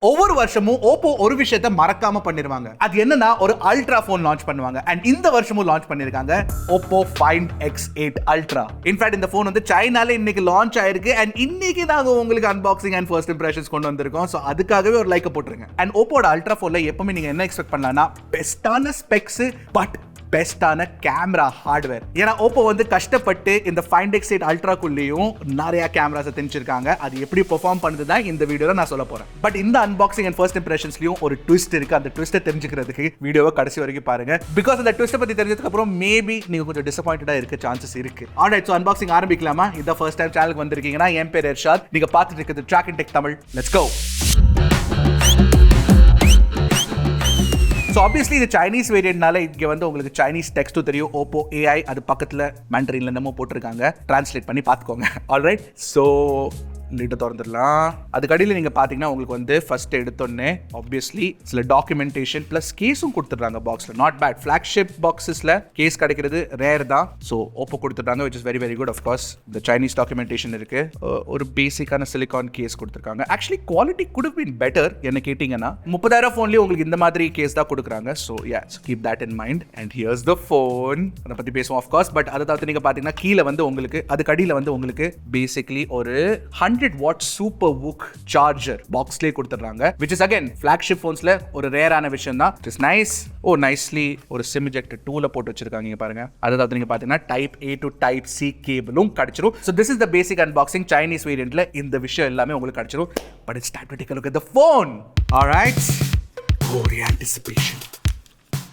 ஒவ்வொரு வருஷமும் ஓப்போ ஒரு விஷயத்தை மறக்காம பண்ணிருவாங்க. அது என்னன்னா ஒரு அல்ட்ரா போன் லான்ச் பண்ணுவாங்க. அண்ட் இந்த வருஷமும் லான்ச் பண்ணிருக்காங்க OPPO Find X8 Ultra. In fact இந்த போன் வந்து சைனால இன்னைக்கு லான்ச் ஆயிருக்கு. அண்ட் இன்னைக்கு நாங்க உங்களுக்கு அன்பாக்சிங் அண்ட் ஃபர்ஸ்ட் இம்ப்ரெஷன்ஸ் கொண்டு வந்திருக்கோம். சோ அதுக்காகவே ஒரு லைக் போட்டுருங்க. அண்ட் ஓப்போட அல்ட்ரா போன்ல எப்பவுமே நீங்க என்ன எக்ஸ்பெக்ட் பண்ணலாம்னா பெஸ்டான ஸ்பெக்ஸ் பட் பெஸ்டான கேமரா ஹார்ட்வேர். ஏன்னா ஓப்போ வந்து கஷ்டப்பட்டு இந்த Find X8 அல்ட்ராக்குள்ளேயும் நிறைய கேமராஸை திணிச்சிருக்காங்க. அது எப்படி பெர்ஃபார்ம் பண்ணுதுதான் இந்த வீடியோல நான் சொல்ல போறேன். பட் இந்த அன்பாக்சிங் அண்ட் ஃபர்ஸ்ட் இம்ப்ரெஷன்ஸ்லயும் ஒரு ட்விஸ்ட் இருக்கு. அந்த ட்விஸ்ட்டை தெரிஞ்சுக்கிறதுக்கு வீடியோவை கடைசி வரைக்கும் பாருங்க. பிகாஸ் அந்த ட்விஸ்ட்டை பத்தி தெரிஞ்சதுக்கு அப்புறம் மேபி நீங்க கொஞ்சம் டிசப்பாயிண்டடா இருக்க சான்சஸ் இருக்கு. ஆல்ரைட், சோ அன்பாக்சிங் ஆரம்பிக்கலாமா? இந்த ஃபர்ஸ்ட் டைம் சேனலுக்கு வந்திருக்கீங்கன்னா என் பேர் எர்ஷாத். நீங்க பார்த்துட்டு இருக்கிறது track and tech Tamil. Let's go. So obviously இது சைனீஸ் வேரியன்ட்னால இங்கே வந்து உங்களுக்கு சைனீஸ் டெக்ஸ்ட்டும் தெரியும். ஓப்போ AI அது பக்கத்தில் மேண்டரின்ல என்னமோ போட்டிருக்காங்க. டிரான்ஸ்லேட் பண்ணி பார்த்துக்கோங்க. ஆல்ரைட், ஸோ லிட்டை திறந்துடலாம். அதுக்கு அடியில் நீங்கள் பார்த்தீங்கன்னா உங்களுக்கு வந்து ஃபர்ஸ்ட் எடுத்தோடனே ஆப்வியஸ்லி சில டாக்குமெண்டேஷன் ப்ளஸ் கேஸும் கொடுத்துட்றாங்க பாக்ஸில். Not bad. ஃப்ளாக்ஷிப் பாக்ஸஸில் கேஸ் கிடைக்கிறது ரேர் தான். ஸோ ஓப்போ கொடுத்துட்டாங்க, which is very very good. Of course இந்த சைனீஸ் டாக்குமெண்டேஷன் இருக்கு. ஒரு பேசிக்கான சிலிகான் கேஸ் கொடுத்துருக்காங்க. Actually quality good have been better என்ன கேட்டிங்கன்னா. 30,000 ஃபோன்லேயே உங்களுக்கு இந்த மாதிரி கேஸ் தான் கொடுக்குறாங்க. So keep that in mind. And here's the phone. அதை பற்றி பேசுவோம் ஆஃப்கோர்ஸ். பட் அதை தவிர்த்து நீங்கள் பார்த்தீங்கன்னா கீழே வந்து உங்களுக்கு அதுக்கு அடியில் வந்து உங்களுக்கு பேசிக்லி ஒரு 100 வாட் சூப்பர் வுக் சார்ஜர் பாக்ஸ்லயே கொடுத்துறாங்க. which is again flagship phonesல ஒரு ரேரான விஷயம் தான். It is nice. நைஸ்லி ஒரு சிம் எஜெக்டர் டூல போட்டு வச்சிருக்காங்க. இங்க பாருங்க. அதாவது நீங்க பாத்தீங்கன்னா type A to type C கேபிளும் கிடைச்சிரும். so this is the basic unboxing. Chinese variantல இந்த விஷயம் எல்லாமே உங்களுக்கு கிடைச்சிரும். but it's time to take a look at the phone. all right, anticipation.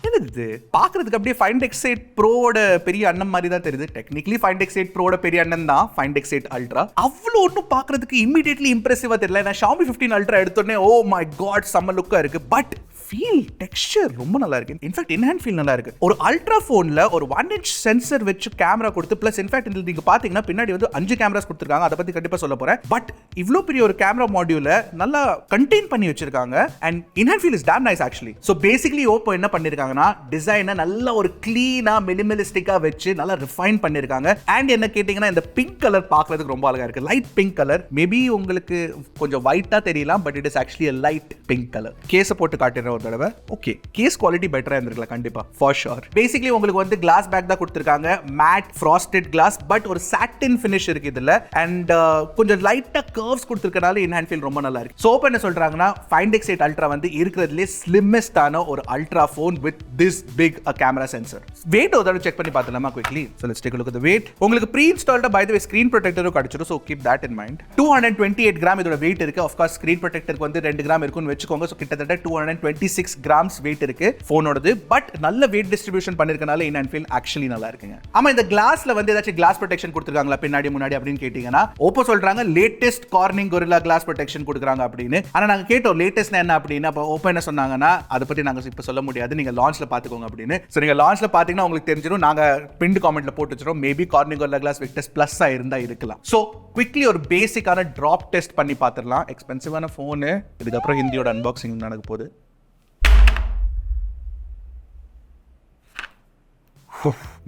என்னது பாக்குறதுக்கு அப்படியே Find X8 Proவோட பெரிய அண்ணன் மாதிரி தான் தெரியுது. டெக்னிக்கலி Find X8 Proவோட பெரிய அண்ணன் தான் Find X8 Ultra. அவ்வளோ ஒன்றும் பாக்குறதுக்கு இமிடியேட்லி இம்ப்ரெசிவா தெரியல. நான் Xiaomi 15 Ultra எடுத்தோடனே ஓ மை காட் செம்ம லுக்கா இருக்கு. பட் ஃபீல் டெக்ஸ்சர் ரொம்ப நல்லா இருக்கு. இன்ஃபேக்ட் இன்ஹேண்ட் ஃபீல் நல்லா இருக்கு. ஒரு அல்ட்ரா போன்ல ஒரு 1 inch சென்சர் வச்சு கேமரா கொடுத்து பிளஸ் இன்ஃபேக்ட் இதுல நீங்க பாத்தீங்கன்னா பின்னாடி வந்து 5 கேமராஸ் கொடுத்திருக்காங்க. அதை பத்தி கண்டிப்பா சொல்ல போறேன். பட் இவ்ளோ பெரிய ஒரு கேமரா மாடியூல நல்லா கண்டெயின் பண்ணி வச்சிருக்காங்க. And in hand feel is dam nice actually. So basically Oppo என்ன பண்ணிருக்காங்கன்னா டிசைனை நல்ல ஒரு கிளீனா மினிமலிஸ்டிக்கா வச்சு நல்லா ரிஃபைன் பண்ணிருக்காங்க. அண்ட் என்ன கேட்டீங்கன்னா இந்த பிங்க் கலர் பார்க்கிறதுக்கு ரொம்ப அழகா இருக்கு. Light pink colour. மேபி உங்களுக்கு கொஞ்சம் ஒயிட்டா தெரியலாம். But it is actually a light pink color. கேஸை போட்டு காட்டுறேன் ஒரு தடவை. ஓகே, கேஸ் குவாலிட்டி பெட்டரா இருந்திருக்கலாம் கண்டிப்பா ஃபார் ஷூர். பேசிக்கலி உங்களுக்கு வந்து கிளாஸ் பேக் தான் கொடுத்திருக்காங்க. Mat frosted class. பட் ஒரு சாட்டின் ஃபினிஷ் இருக்கு இதுல. அண்ட் கொஞ்சம் லைட்டா கர்வ்ஸ் கொடுத்திருக்கனால இன்ஹேண்ட் ஃபீல் ரொம்ப நல்லா இருக்கு. சோ என்ன சொல்றாங்கன்னா Find X8 Ultra வந்து இருக்கிறதுலே ஸ்லிம்மெஸ்டான ஒரு ultra phone with this big a camera sensor. weight ஒரு தடவை செக் பண்ணி பார்த்தலாமா quickly. so let's take a look at the weight. உங்களுக்கு ப்ரீ இன்ஸ்டால்டா by the way ஸ்கிரீன் ப்ரொடெக்டரும் கிடைச்சிரும். so keep that in mind. 228 gram இதோட weight இருக்கு. of course ஸ்கிரீன் ப்ரொடெக்டருக்கு வந்து 2 கிராம் இருக்குன்னு வெச்சுக்கோங்க. so கிட்டத்தட்ட 226 கிராம்ஸ் weight இருக்கு போனோடது. பட் நல்ல weight distribution பண்ணிருக்கனால in and feel actually நல்லா இருக்குங்க. ஆமா, இந்த கிளாஸ்ல வந்து ஏதாச்சும் கிளாஸ் ப்ரொடெக்ஷன் கொடுத்திருக்காங்களா பின்னாடி முன்னாடி அப்படின்னு கேட்டீங்கன்னா ஓப்போ சொல்றாங்க latest Corning Gorilla glass protection கொடுக்குறாங்க அப்படின்னு. ஆனா நாங்க கேட்டோம் லேட்டஸ்ட் என்ன அப்படின்னு. அப்ப ஓப்போ என்ன சொன்னாங்கன்னா அதை பத்தி நாங்க இப்ப சொல்ல முடியாது, நீங்க லான்ச்ல பாத்துக்கோங்க அப்படின்னு. சோ நீங்க லான்ச்ல பாத்தீங்கன்னா உங்களுக்கு தெரிஞ்சிரும். நாங்க பின் கமெண்ட்ல போட்டு வச்சிரோம். Maybe Corning Gorilla Glass Victus plus இருந்தா இருக்கலாம். சோ குவிக்லி ஒரு பேசிக்கான டிராப் டெஸ்ட் பண்ணி பார்த்துடலாம். எக்ஸ்பென்சிவான போனு. இதுக்கப்புறம் ஹிந்தியோட அன்பாக்சிங் நடக்க போகுது.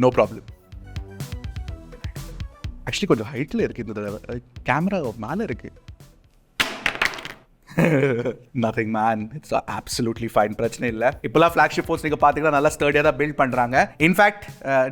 No problem. ஆக்சுவலி கொஞ்சம் ஹைட்ல இருக்கு இந்த தடவை. கேமரா மேல இருக்கு. nothing man, it's absolutely fine. பிரச்சனை இல்ல. இப்போலாம் flagship phones நீங்க பாத்தீங்கன்னா நல்லா ஸ்டர்டியா தான் பில்ட் பண்றாங்க. இன்ஃபேக்ட்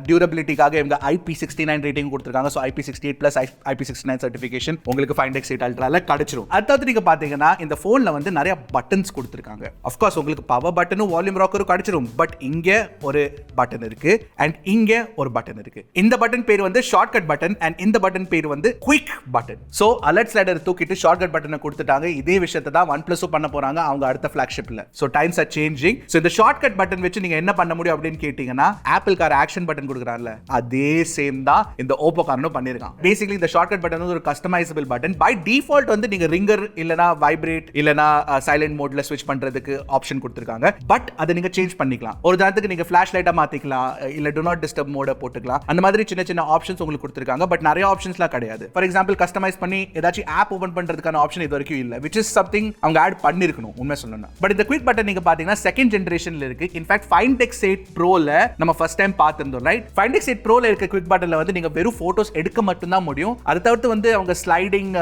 டியூரபிலிட்டிக்காக இவங்க IP69 ரேட்டிங் கொடுத்திருக்காங்க. So IP68 plus IP69 certification உங்களுக்கு Find X8 Ultraல கிடைச்சிரும். அடுத்து நீங்க பாத்தீங்கன்னா இந்த போன்ல வந்து நிறைய பட்டன்ஸ் கொடுத்திருக்காங்க. ஆஃப் கோர்ஸ் உங்களுக்கு பவர் பட்டனும் வால்யூம் ராக்கரும் கிடைச்சிரும். பட் இங்க ஒரு பட்டன் இருக்கு அண்ட் இங்க ஒரு பட்டன் இருக்கு. இந்த பட்டன் பேர் வந்து ஷார்ட்கட் பட்டன் அண்ட் இந்த பட்டன் பேர் வந்து quick button. So alert slider தூக்கிட்டு ஷார்ட்கட் பட்டனை கொடுத்துட்டாங்க. இதே விஷயத்தை OnePlus பண்ண போறாங்க அவங்க அடுத்த flagshipல. so times are changing. so இந்த ஷார்ட்கட் பட்டன் வச்சு நீங்க என்ன பண்ண முடியும் அப்படின்னு கேட்டீங்கன்னா ஆப்பிள் கார் ஆக்ஷன் பட்டன் கொடுக்கறாங்கல அதே சேம் தான் இந்த ஓப்போ காரனும் பண்ணிருக்கான். பேசிக்கலி இந்த ஷார்ட்கட் பட்டன் வந்து ஒரு கஸ்டமைசபிள் பட்டன். பை டிஃபால்ட் வந்து நீங்க ரிங்கர் இல்லனா வைப்ரேட் இல்லனா சைலண்ட் மோட்ல ஸ்விட்ச் பண்றதுக்கு ஆப்ஷன் கொடுத்திருக்காங்க. பட் அதை நீங்க சேஞ்ச் பண்ணிக்கலாம். ஒரு தாரத்துக்கு நீங்க ஃபிளாஷ் லைட்டா மாத்திக்கலாம் இல்ல டு நாட் டிஸ்டர்ப் மோட போட்டுக்கலாம். அந்த மாதிரி சின்ன சின்ன ஆப்ஷன்ஸ் உங்களுக்கு கொடுத்திருக்காங்க. பட் நிறைய ஆப்ஷன்ஸ்லாம் கிடையாது. ஃபார் எக்ஸாம்பிள் கஸ்டமைஸ் பண்ணி ஏதாச்சும் ஆப் ஓபன் பண்றதுக்கான ஆப்ஷன் இது வரைக்கும் இல்ல. which is something சம்திங் அவங்க ஆட் பண்ணிருக்கணும் உண்மை சொல்லணும். பட் இந்த குவிக் பட்டன் நீங்க பாத்தீங்கன்னா செகண்ட் ஜெனரேஷன்ல இருக்கு. இன்ஃபேக்ட் Find X8 Proல நம்ம ஃபர்ஸ்ட் டைம் பார்த்திருந்தோம் ரைட். Find X8 Proல இருக்க குவிக் பட்டன்ல வந்து நீங்க வெறும் போட்டோஸ் எடுக்க மட்டும் தான் முடியும். அதை தவிர்த்து வந்து அவங்க ஸ்லைடிங்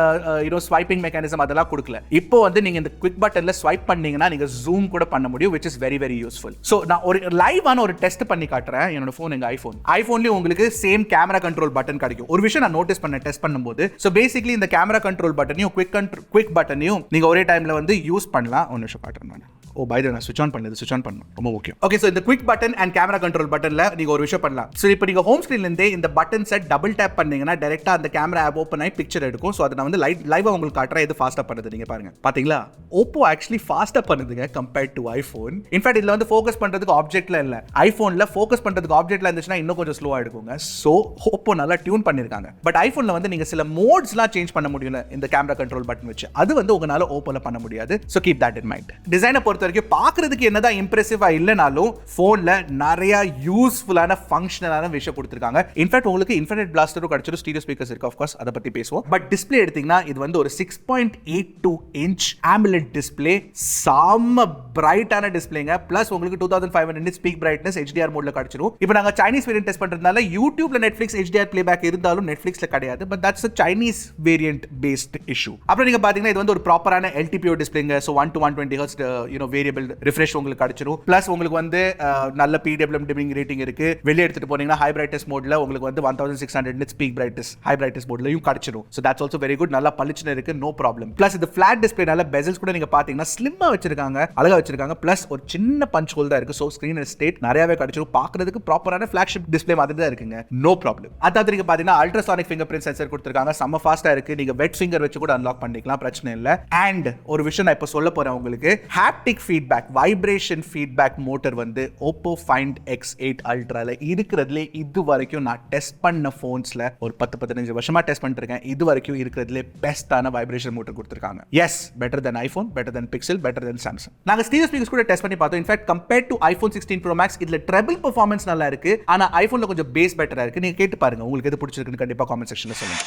ஸ்வைப்பிங் மெக்கானிசம் அதெல்லாம் கொடுக்கல. இப்போ வந்து நீங்க இந்த குவிக் பட்டன்ல ஸ்வைப் பண்ணீங்கன்னா நீங்க ஜூம் கூட பண்ண முடியும், which is very very useful. So நான் ஒரு லைவான ஒரு டெஸ்ட் பண்ணி காட்டுறேன். என்னோட ஃபோன் எங்க ஐபோன்லயும் உங்களுக்கு சேம் கேமரா கண்ட்ரோல் பட்டன் கிடைக்கும். ஒரு விஷயம் நான் நோட்டீஸ் பண்ண டெஸ்ட் பண்ணும்போது, so basically இந்த கேமரா கண்ட்ரோல் பட்டனையும் குவிக் பட்டனையும் நீங்க ஒரே டைம்ல வந்து யூஸ் பண்ணலாம். ஒரு நிமிஷம் காட்டுறேன் நான். ஓ பை தி வே நான் ஸ்விட்ச் ஆன் பண்ணது, ஸ்விட்ச் ஆன் பண்ணணும் ரொம்ப முக்கியம். ஓகே, சோ இந்த quick button and camera control பட்டன்ல நீங்க ஒரு விஷயம் பண்ணலாம். சோ இப்போ நீங்க ஹோம் ஸ்கிரீன்ல இருந்தே இந்த பட்டன் செட் டபுள் டேப் பண்ணீங்கன்னா டைரக்டா அந்த கேமரா ஆப் ஓபன் ஆகி பிக்சர் எடுக்கும். சோ அதை நான் வந்து லைவா உங்களுக்கு காட்டுறேன். இது ஃபாஸ்டா பண்ணுது நீங்க பாருங்க. பாத்தீங்களா, OPPO ஆக்சுவலி ஃபாஸ்டா பண்ணுதுங்க கம்பேர்ட் டு ஐபோன். இன்ஃபேக்ட் இதுல வந்து ஃபோக்கஸ் பண்றதுக்கு ஆப்ஜெக்ட்ல இல்ல, ஐபோன்ல ஃபோக்கஸ் பண்றதுக்கு ஆப்ஜெக்ட்ல இருந்துச்சுன்னா இன்னும் கொஞ்சம் ஸ்லோவா எடுக்குங்க. சோ OPPO நல்லா டியூன் பண்ணிருக்காங்க. பட் ஐபோன்ல வந்து நீங்க சில மோட்ஸ்லாம் சேஞ்ச் பண்ண முடியல இந்த கேமரா கண்ட்ரோல் பட்டன் வச்சு. அது வந்து உங்களால OPPOல பண்ண முடியாது. So keep that in mind. டிசைனை பொறுத்த வரைக்கும் பாக்குறதுக்கு என்னதான் இம்ப்ரெசிவா இல்லனாலும் போன்ல நிறைய யூஸ்ஃபுல்லான ஃபங்க்ஷனலான விஷயம் கொடுத்திருக்காங்க. இன்ஃபேக்ட் உங்களுக்கு இன்ஃபினிட் பிளாஸ்டரும் கிடைச்சிரும், ஸ்டீரியோ ஸ்பீக்கர்ஸ் இருக்கு. ஆஃப் கோர்ஸ் அதை பத்தி பேசுவோம். பட் டிஸ்ப்ளே எடுத்தீங்கன்னா இது வந்து ஒரு 6.82 இன்ச் AMOLED டிஸ்ப்ளே, செம்ம பிரைட்டான டிஸ்ப்ளேங்க. பிளஸ் உங்களுக்கு 2500 nits பீக் பிரைட்னஸ் HDR மோட்ல கிடைச்சிரும். இப்போ நாங்க சைனீஸ் வேரியன்ட் டெஸ்ட் பண்றதுனால யூடியூப்ல நெட்ஃபிளிக்ஸ் HDR பிளேபேக் இருந்தாலும் நெட்ஃபிளிக்ஸ்ல கிடையாது. But that's a Chinese variant based issue. அப்புறம் நீங்க பாத்தீங்கன்னா இது வந்து ஒரு ப்ராப்பரான LTPO டிஸ்ப்ளேங்க. So 1 to 120 Hz variable refresh உங்களுக்கு கிடைச்சிரும். பிளஸ் உங்களுக்கு வந்து நல்ல PWM டிமிங் ரேட்டிங் இருக்கு. வெளிய எடுத்துட்டு போனீங்கன்னா ஹை பிரைட்னஸ் மோட்ல உங்களுக்கு வந்து 1600 nits peak brightness high brightness மோட்லயும் கிடைச்சிரும். So that's also very good. நல்லா பளிச்சுன்னு இருக்கு, நோ ப்ராப்ளம். பிளஸ் இது ஃபிளாட் டிஸ்ப்ளேனால பெசல்ஸ் கூட நீங்க பாத்தீங்கன்னா ஸ்லிம்மா வச்சிருக்காங்க, அழகா வச்சிருக்காங்க. பிளஸ் ஒரு சின்ன பஞ்ச் ஹோல் தான் இருக்கு. சோ ஸ்கிரீன் ஸ்டேட் நிறையவே கிடைச்சிரும். பார்க்கிறதுக்கு ப்ராப்பரான ஃபிளாக்ஷிப் டிஸ்ப்ளே மாதிரி தான் இருக்குங்க, நோ ப்ராப்ளம். அதாவது நீங்க பாத்தீங்கன்னா அல்ட்ராசானிக் ஃபிங்கர் பிரிண்ட் சென்சர் கொடுத்திருக்காங்க, செம்ம ஃபாஸ்டா இருக்கு. நீங்க வெட் ஃபிங்கர் வச்சு கூட அன்லாக் பண்ணிக்கலாம், பிரச்சனை இல்ல. அண்ட் ஒரு விஷயம் நான் இப்ப சொல்ல போறேன் உங்களுக்கு, haptic feedback vibration feedback motor வந்து OPPO Find X8 Ultraல இருக்கிறதுல இது வரைக்கும் நான் டெஸ்ட் பண்ண போன்ஸ்ல ஒரு 10-15 வருஷமா டெஸ்ட் பண்ணிட்டு இருக்கேன். இது வரைக்கும் இருக்கிறதுல பெஸ்டான வைப்ரேஷன் மோட்டர் கொடுத்திருக்காங்க. எஸ், பெட்டர் தென் ஐபோன், பெட்டர் தென் பிக்சல், பெட்டர் தென் சாம்சங். நாங்க ஸ்டீரியோ ஸ்பீக்கர்ஸ் கூட டெஸ்ட் பண்ணி பார்த்தோம். In fact compared to iPhone 16 Pro Max இதுல ட்ரிபிள் பெர்ஃபார்மன்ஸ் நல்லா இருக்கு. ஆனா ஐபோன்ல கொஞ்சம் பேஸ் பெட்டரா இருக்கு. நீங்க கேட்டு பாருங்க, உங்களுக்கு எது பிடிச்சிருக்குன்னு கண்டிப்பா காமெண்ட் செக்ஷன்ல சொல்லுங்க.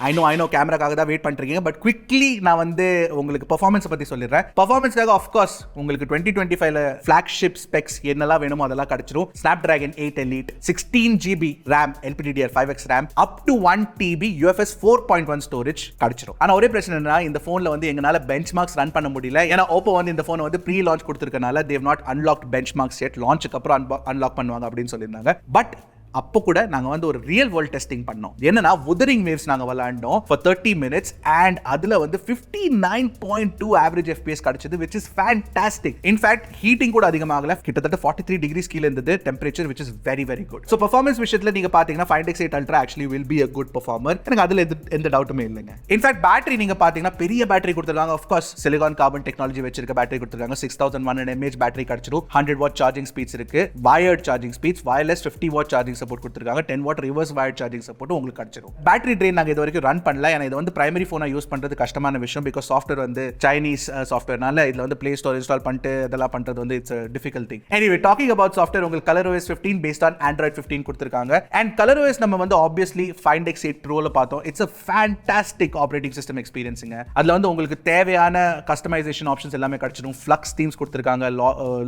ஐ நோ கேமராக்காக தான் வெயிட் பண்ணிருக்கீங்க. பட் குவிக்லி நான் வந்து உங்களுக்கு பெர்ஃபார்மன்ஸ் பத்தி சொல்லிடுறேன். பெர்ஃபார்மன்ஸ்க்காக ஆஃப் கோர்ஸ் உங்களுக்கு 2025ல ஃபிளாக்ஷிப் ஸ்பெக்ஸ் என்னெல்லாம் வேணுமோ அதெல்லாம் கிடைச்சிரும். Snapdragon 8 Elite, 16 GB RAM, LPDDR5X RAM, up to 1 TB UFS 4.1 storage கிடைச்சிரும். ஆனா ஒரே பிரச்சனை என்னன்னா இந்த போன்ல வந்து எங்களால பெஞ்ச்மார்க்ஸ் ரன் பண்ண முடியல. ஏன்னா OPPO வந்து இந்த போனை வந்து ப்ரீ லான்ச் கொடுத்திருக்கனால they have not unlocked benchmarks yet. லான்ச்சுக்கு அப்புறம் அன்லாக் பண்ணுவாங்க அப்படின்னு சொல்லியிருந்தாங்க. பட் அப்போ கூட நாங்க வந்து ஒரு ரியல் வேர்ல்ட் டெஸ்டிங் பண்ணோம். என்னன்னா wuthering waves நாங்க விளையாண்டோம் for 30 minutes and அதுல வந்து 59.2 average FPS கிடைச்சது, which is fantastic. In fact heating கூட அதிகமாகல, கிட்டத்தட்ட 43 degrees கீழ இருந்தது temperature, which is very very good. So performance விஷயத்துல நீங்க பாத்தீங்கன்னா Find X8 Ultra actually will be a good performer. எனக்கு அதுல எந்த டவுட்டுமே இல்லைங்க. இன்ஃபேக்ட் பேட்டரி நீங்க பாத்தீங்கன்னா பெரிய பேட்டரி கொடுத்திருக்காங்க. Of course silicon carbon technology வச்சிருக்க பேட்டரி கொடுத்திருக்காங்க. 6100 mAh பேட்டரி கிடைச்சிரும். 100 watt சார்ஜிங் ஸ்பீட்ஸ் இருக்கு, wired charging speeds, wireless 50 watt charging support கொடுத்திருக்காங்க. 10 watt reverse wired charging support உங்களுக்கு கிடைச்சிரும். பேட்டரி ட்ரெயின் நாங்க இது வரைக்கும் ரன் பண்ணல. ஏன்னா இது வந்து பிரைமரி போனா யூஸ் பண்றது கஷ்டமான விஷயம். பிகாஸ் சாஃப்ட்வேர் வந்து சைனீஸ் சாஃப்ட்வேர்னால இதுல வந்து பிளே ஸ்டோர் இன்ஸ்டால் பண்ணிட்டு இதெல்லாம் பண்றது வந்து it's difficult thing. Anyway talking about software, உங்களுக்கு ColorOS 15 பேஸ்ட் ஆன் Android 15 கொடுத்திருக்காங்க. அண்ட் ColorOS நம்ம வந்து ஆப்வியஸ்லி Find X8 Proல பார்த்தோம். It's a fantastic operating system எக்ஸ்பீரியன்ஸ்ங்க. அதுல வந்து உங்களுக்கு தேவையான கஸ்டமைசேஷன் ஆப்ஷன்ஸ் எல்லாமே கிடைச்சிரும். ஃப்ளக்ஸ் தீம்ஸ் கொடுத்திருக்காங்க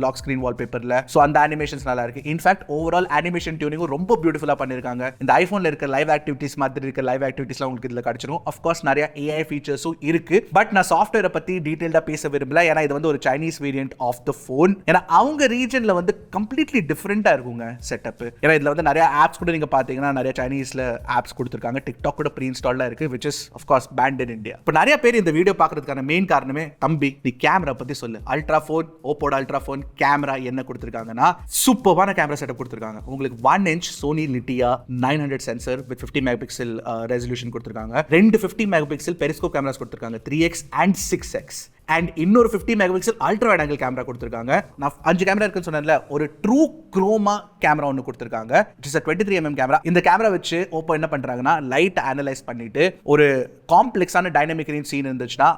லாக் ஸ்கிரீன் வால்பேப்பர்ல. சோ அந்த அனிமேஷன்ஸ் நல்லா இருக்கு. இன்ஃபேக்ட் ஓவரால் அனிமேஷன் டியூனிங் ரொம்ப பியூட்டிஃபுல்லா பண்ணிருக்காங்க. இந்த ஐபோன்ல இருக்க லைவ் ஆக்டிவிட்டிஸ் மாதிரி இருக்க லைவ் ஆக்டிவிட்டிஸ்லாம் உங்களுக்கு இதுல கிடைச்சிரும். ஆஃப் கோர்ஸ் நிறைய AI ஃபீச்சர்ஸும் இருக்கு. பட் நான் சாஃப்ட்வேரை பத்தி டீடைலா பேச விரும்பல. ஏன்னா இது வந்து ஒரு Chinese variant of the phone. ஏன்னா அவங்க ரீஜன்ல வந்து கம்ப்ளீட்லி டிஃபரெண்டா இருக்குங்க செட்டப். ஏன்னா இதுல வந்து நிறைய ஆப்ஸ் கூட நீங்க பாத்தீங்கன்னா நிறைய சைனீஸ்ல ஆப்ஸ் கொடுத்திருக்காங்க. டிக்டாக் கூட ப்ரீ இன்ஸ்டால்டா இருக்கு, which is of course banned in India. இப்போ நிறைய பேர் இந்த வீடியோ பார்க்கிறதுக்கான மெயின் காரணமே, தம்பி நீ கேமரா பத்தி சொல்லு. Ultra phone, OPPO ultra phone camera என்ன கொடுத்திருக்காங்கன்னா சூப்பரான கேமரா செட்டப் கொடுத்திருக்காங்க. உங்களுக்கு 1 inch Sony Litia 900 sensor with 50 megapixel resolution கொடுத்திருக்காங்க. 2 50 மெகாபிக்சல் பெரிஸ்கோப் கேமராஸ் கொடுத்திருக்காங்க, 3x and 6x. அண்ட் இன்னொரு 50 mega pixel ultra wide angle camera கொடுத்துருக்காங்க. நான் 5 கேமரா இருக்குன்னு சொன்னேன்ல, ஒரு ட்ரூ குரோமா கேமரா ஒன்று கொடுத்துருக்காங்க. It's 23mm camera. இந்த கேமரா வச்சு ஓப்போ என்ன பண்றாங்கன்னா லைட் அனலைஸ் பண்ணிட்டு ஒரு காம்ப்ளெக்ஸான டைனமிக் ரேஞ்ச் சீன் இருந்துச்சுன்னா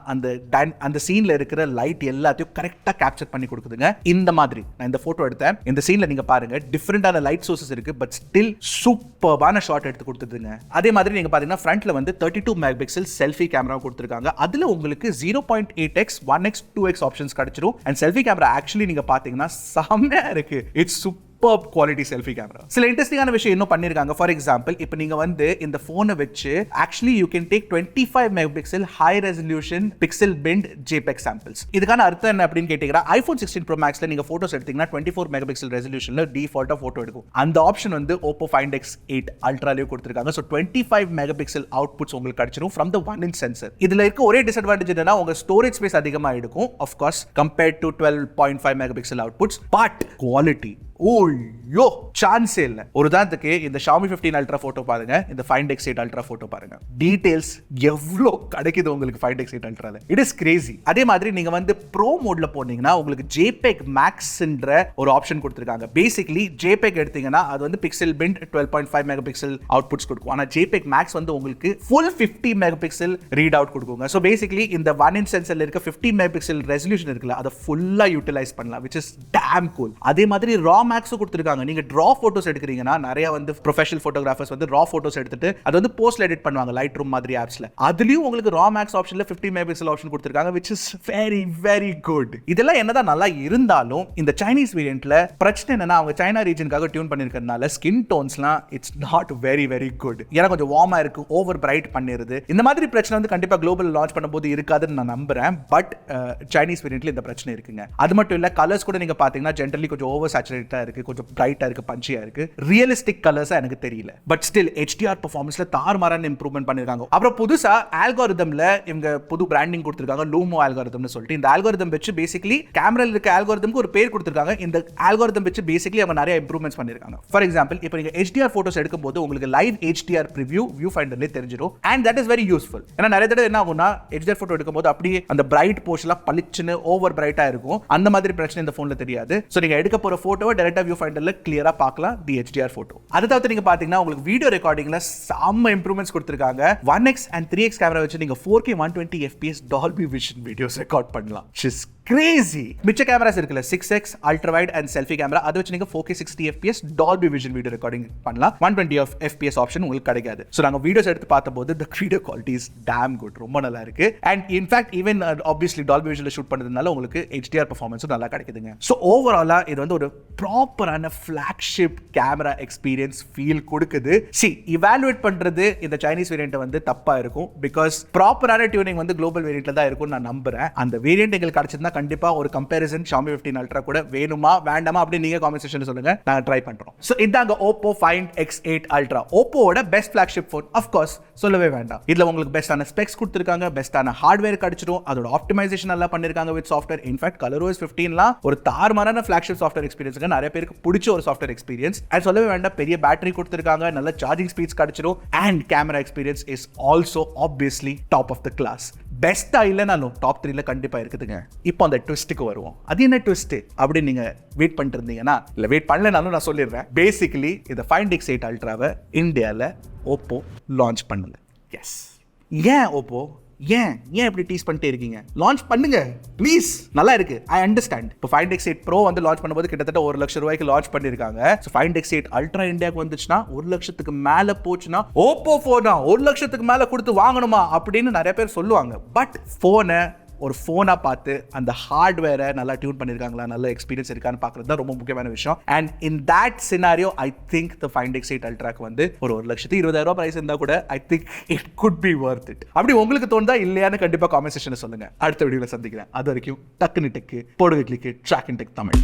அந்த சீன்ல இருக்கிற லைட் எல்லாத்தையும் கரெக்டா கேப்சர் பண்ணி கொடுக்குதுங்க. இந்த மாதிரி நான் இந்த போட்டோ எடுத்தேன். இந்த சீன்ல நீங்க பாருங்க டிஃபரெண்டான லைட் சோர்சஸ் இருக்கு, பட் ஸ்டில் சூப்பர்பான ஷாட் எடுத்து கொடுத்துதுங்க. அதே மாதிரி நீங்க பாத்தீங்கன்னா ஃப்ரண்ட்ல வந்து 32 மெகா பிக்சல் செல்ஃபி கேமரா கொடுத்துருக்காங்க. அதுல உங்களுக்கு 0.8x 1x 2x ஆப்ஷன்ஸ் கிடைச்சிரும். அண்ட் செல்ஃபி கேமரா ஆக்சுவலி நீங்க பாத்தீங்கன்னா செம்மையா இருக்கு. It's super quality selfie camera. சில இன்ட்ரெஸ்டிங்கான விஷயம் இன்னும் பண்ணிருக்காங்க. ஃபார் எக்ஸாம்பிள் இப்போ நீங்க வந்து இந்த போனை வச்சு actually you can take 25 mega pixel high resolution pixel binned JPEG samples. இதுக்கான அர்த்தம் என்ன அப்படின்னு கேட்டீங்கன்னா iPhone 16 Pro Maxல நீங்க போட்டோஸ் எடுத்தீங்கன்னா 24 மெகா பிக்சல் ரெசல்யூஷன்ல டிஃபால்ட்டா போட்டோ எடுக்கும். அந்த ஆப்ஷன் வந்து OPPO Find X8 Ultraலயே கொடுத்திருக்காங்க. ஸோ 25 மெகா பிக்சல் அவுட்புட்ஸ் உங்களுக்கு கிடைச்சிரும் ஃப்ரம் த 1-inch சென்சர். இதுல இருக்க ஒரே டிஸ்அட்வான்டேஜ் என்னன்னா உங்க ஸ்டோரேஜ் ஸ்பேஸ் அதிகமா இருக்கும் of course compared to 12.5 mega pixel outputs, but quality ஓய்யோ சான்ஸே இல்லை. ஒரு உதாரணத்துக்கு இந்த Xiaomi 15 Ultra போட்டோ பாருங்க, இந்த Find X8 Ultra போட்டோ பாருங்க, டீடைல்ஸ் எவ்வளோ கிடைக்குது உங்களுக்கு Find X8 Ultraல. It is crazy. அதே மாதிரி நீங்க வந்து ப்ரோ மோட்ல போனீங்கன்னா உங்களுக்கு JPEG Maxன்ற ஒரு ஆப்ஷன் கொடுத்துருக்காங்க. பேசிக்கலி JPEG எடுத்தீங்கன்னா அது வந்து pixel binned 12.5 mega pixel outputs கொடுக்கும். ஆனா JPEG Max வந்து உங்களுக்கு full 50 mega pixel read out கொடுக்குங்க. ஸோ பேசிக்கலி இந்த 1-inch சென்சர்ல இருக்க 50 மெகா பிக்சல் ரெசல்யூஷன் இருக்குல்ல, அதை ஃபுல்லா யூட்டிலைஸ் பண்ணலாம், which is damn cool. அதே மாதிரி ரா மேக்ஸ் கொடுத்திருக்காங்க. நீங்க ரா போட்டோஸ் எடுக்கிறீங்கன்னா நிறைய வந்து ப்ரொஃபஷனல் போட்டோகிராஃபர்ஸ் வந்து ரா போட்டோஸ் எடுத்துட்டு அது வந்து போஸ்ட்ல எடிட் பண்ணுவாங்க லைட் ரூம் மாதிரி ஆப்ஸ்ல. அதுலயும் உங்களுக்கு ரா மேக்ஸ் ஆப்ஷன்ல 50 மெகா பிக்சல் ஆப்ஷன் கொடுத்திருக்காங்க, which is very very good. இதெல்லாம் என்னதான் நல்லா இருந்தாலும் இந்த சைனீஸ் வேரியன்ட்ல பிரச்சனை என்னன்னா அவங்க சைனா ரீஜனுக்காக டியூன் பண்ணிருக்கிறதுனால ஸ்கின் டோன்ஸ்லாம் it's not very very good. ஏன்னா கொஞ்சம் வார்மா இருக்கு, ஓவர் பிரைட் பண்ணிருது. இந்த மாதிரி பிரச்சனை வந்து கண்டிப்பா குளோபல் லான்ச் பண்ணும்போது இருக்காதுன்னு நான் நம்புறேன். பட் சைனீஸ் வேரியன்ட்ல இந்த பிரச்சனை இருக்குங்க. அது மட்டும் இல்ல, கலர்ஸ் கூட நீங்க பாத்தீங்கன்னா ஜென்ரலி கொஞ்சம் ஓவர் சேச்சுரேட்டா இருக்கு, கொஞ்சம் பிரைட்டா இருக்கு, பஞ்சியா இருக்கு. ரியலிஸ்டிக் கலர்ஸா எனக்கு தெரியல. பட் ஸ்டில் HDR பெர்ஃபார்மன்ஸ்ல தாறுமாறான இம்ப்ரூவ்மென்ட் பண்ணிருக்காங்க. அப்புறம் புதுசா ஆல்காரிதம்ல இவங்க புது பிராண்டிங் கொடுத்திருக்காங்க, லூமோ ஆல்காரிதம்னு சொல்லிட்டு. இந்த ஆல்காரிதம் வச்சு பேசிக்கலி கேமரால இருக்க ஆல்காரிதம்க்கு ஒரு பேர் கொடுத்திருக்காங்க. இந்த ஆல்காரிதம் வச்சு பேசிக்கலி அவங்க நிறைய இம்ப்ரூவ்மென்ட்ஸ் பண்ணிருக்காங்க. ஃபார் எக்ஸாம்பிள் இப்போ நீங்க HDR போட்டோஸ் எடுக்கும்போது உங்களுக்கு லைவ் HDR preview வியூ ஃபைண்டர்லயே தெரிஞ்சிடும். And that is very useful. ஏன்னா நிறைய தடவை என்ன ஆகும்னா HDR போட்டோ எடுக்கும்போது அப்படியே அந்த பிரைட் போர்ஷன்லாம் பளிச்சுன்னு ஓவர் பிரைட்டா இருக்கும். அந்த மாதிரி பிரச்சனை இந்த போன்ல தெரியாது. ஸோ நீங்க எடுக்க போற போட்டோவை டைரக்டா வியூ ஃபைண்டர்ல கிளியரா பார்க்கலாம் தி HDR போட்டோ. அதை தவிர்த்து நீங்க பாத்தீங்கன்னா உங்களுக்கு வீடியோ ரெக்கார்டிங்ல செம்ம இம்ப்ரூவ்மெண்ட்ஸ் கொடுத்திருக்காங்க. 1x and 3x கேமரா வச்சு நீங்க 4K 120 FPS Dolby vision videos record பண்ணலாம். கிரேசி. மிச்ச கேமராஸ் இருக்குல்ல 6x ultra wide and selfie camera, அதை வச்சு நீங்க 4K 60 FPS Dolby vision video recording பண்ணலாம். 120 FPS ஆப்ஷன் உங்களுக்கு கிடைக்காது. ஸோ நாங்கள் வீடியோஸ் எடுத்து பார்த்தபோது the video quality is damn good, ரொம்ப நல்லா இருக்கு. And in fact even obviously Dolby விஷன்ல ஷூட் பண்ணுறதுனால உங்களுக்கு HDR பெர்ஃபார்மன்ஸும் நல்லா கிடைக்குதுங்க. ஸோ ஓவராலா இது வந்து ஒரு ப்ராப்பரான ஃபிளாக்ஷிப் கேமரா எக்ஸ்பீரியன்ஸ் ஃபீல் கொடுக்குது. இவாலுவேட் பண்றது இந்த சைனீஸ் வேரியன்ட் வந்து தப்பா இருக்கும். பிகாஸ் ப்ராப்பரான டியூனிங் வந்து குளோபல் வேரியன்ட்ல தான் இருக்கும் நான் நம்புறேன். அந்த வேரியன்ட் எங்களுக்கு கிடைச்சதுன்னா கண்டிப்பா ஒரு கம்பேரிசன் Xiaomi 15 Ultra கூட வேணுமா வேண்டாமா அப்படி நீங்க காமெண்ட் செக்ஷன்ல சொல்லுங்க, நாங்க ட்ரை பண்றோம். சோ இதாங்க OPPO Find X8 Ultra, OPPOவோட best flagship phone. Of course சொல்லவே வேண்டாம். இதுல உங்களுக்கு பெஸ்டான ஸ்பெக்ஸ் கொடுத்திருக்காங்க, பெஸ்டான ஹார்ட்வேர் கிடைச்சிடும், அதோட ஆப்டிமைசேஷன் நல்லா பண்ணிருக்காங்க வித் சாஃப்ட்வேர். இன்ஃபேக்ட் ColorOS 15லாம் ஒரு தாறுமாறான ஃபிளாக்ஷிப் சாஃப்ட்வேர் எக்ஸ்பீரியன்ஸ், நிறைய பேருக்கு பிடிச்ச ஒரு சாஃப்ட்வேர் எக்ஸ்பீரியன்ஸ். அது சொல்லவே வேண்டாம், பெரிய பேட்டரி கொடுத்திருக்காங்க, நல்ல சார்ஜிங் ஸ்பீட்ஸ் கிடைச்சிடும். And camera experience is also obviously top of the class. பெஸ்டா இல்லைனாலும் டாப் 3ல கண்டிப்பா இருக்குதுங்க. இப்போ அந்த ட்விஸ்ட்டுக்கு வருவோம். அது என்ன ட்விஸ்ட் அப்படின்னு நீங்க வெயிட் பண்ணிட்டு இருந்தீங்கன்னா, இல்ல வெயிட் பண்ணலனாலும் நான் சொல்லிடுறேன். பேசிக்கலி இந்த Find X8 Ultraவை இந்தியாவில் OPPO லான்ச் பண்ணல. எஸ், ஏன் OPPO ஏன் இப்படி டீஸ் பண்ணிட்டே இருக்கீங்க? லான்ச் பண்ணுங்க ப்ளீஸ், நல்லா இருக்கு. I understand. இப்போ Find X8 Pro வந்து லான்ச் பண்ணும்போது கிட்டத்தட்ட 1 லட்சம் ரூபாய்க்கு லான்ச் பண்ணிருக்காங்க. ஸோ Find X8 Ultra இந்தியாவுக்கு வந்துச்சுன்னா 1 லட்சத்துக்கு மேல போச்சுன்னா OPPO போனா 1 லட்சத்துக்கு மேல கொடுத்து வாங்கணுமா அப்படின்னு நிறைய பேர் சொல்லுவாங்க. பட் போனை ஒரு ஃபோனா பார்த்து அந்த ஹார்ட்வேரை நல்லா டியூன் பண்ணியிருக்காங்களா, நல்ல எக்ஸ்பீரியன்ஸ் இருக்கான்னு பார்க்குறது தான் ரொம்ப முக்கியமான விஷயம். And in that scenario I think the Find X8 Ultraக்கு வந்து ஒரு 1,20,000 பிரைஸ் இருந்தால் கூட I think it could be worth it. அப்படி உங்களுக்கு தோணுதா இல்லையான்னு கண்டிப்பாக காமெண்ட் செக்ஷனில் சொல்லுங்கள். அடுத்த வீடியோவில் சந்திக்கிறேன். அது வரைக்கும் டக்குனு டெக்கு போடுங்க கிளிக்கு ட்ராக் இன் டெக் தமிழ்.